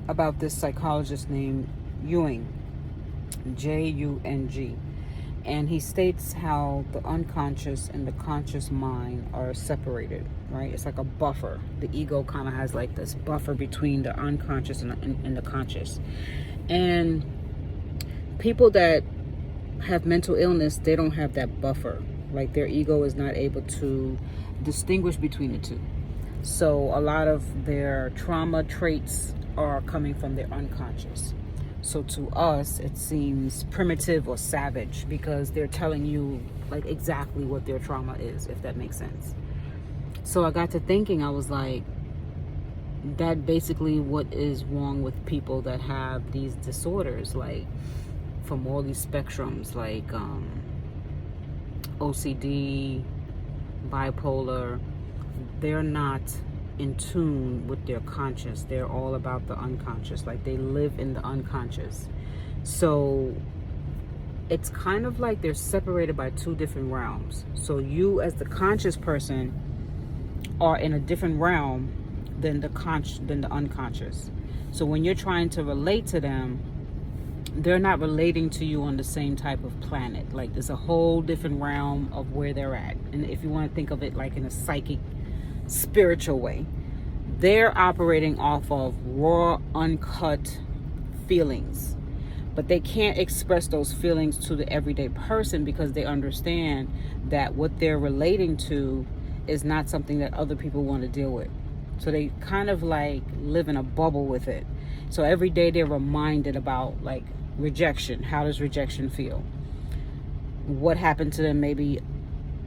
about this psychologist named Jung, Jung, and he states how the unconscious and the conscious mind are separated, right? It's like a buffer. The ego kind of has like this buffer between the unconscious and the conscious. And people that have mental illness, they don't have that buffer. Like their ego is not able to distinguish between the two. So a lot of their trauma traits are coming from their unconscious. So to us, it seems primitive or savage because they're telling you like exactly what their trauma is, if that makes sense. So I got to thinking, I was like, that basically what is wrong with people that have these disorders, like from all these spectrums, like OCD, bipolar. They're not in tune with their conscious. They're all about the unconscious. Like they live in the unconscious. So it's kind of like they're separated by two different realms. So you as the conscious person are in a different realm than the unconscious. So when you're trying to relate to them, they're not relating to you on the same type of planet. Like there's a whole different realm of where they're at. And if you want to think of it like in a psychic, spiritual way, they're operating off of raw, uncut feelings. But they can't express those feelings to the everyday person because they understand that what they're relating to is not something that other people want to deal with. So they kind of like live in a bubble with it. So every day they're reminded about like rejection. How does rejection feel? What happened to them maybe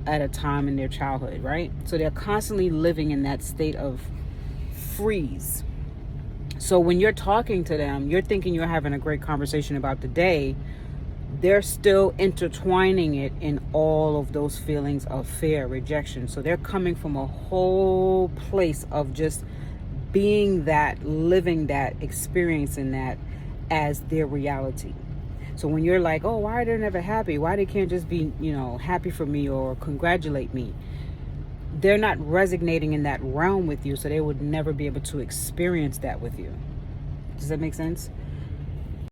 at a time in their childhood, right? So they're constantly living in that state of freeze. So when you're talking to them, you're thinking you're having a great conversation about the day. They're still intertwining it in all of those feelings of fear, rejection. So they're coming from a whole place of just being that, living that, experiencing that as their reality. So when you're like, oh, why are they never happy? Why they can't just be, happy for me or congratulate me? They're not resonating in that realm with you, so they would never be able to experience that with you. Does that make sense?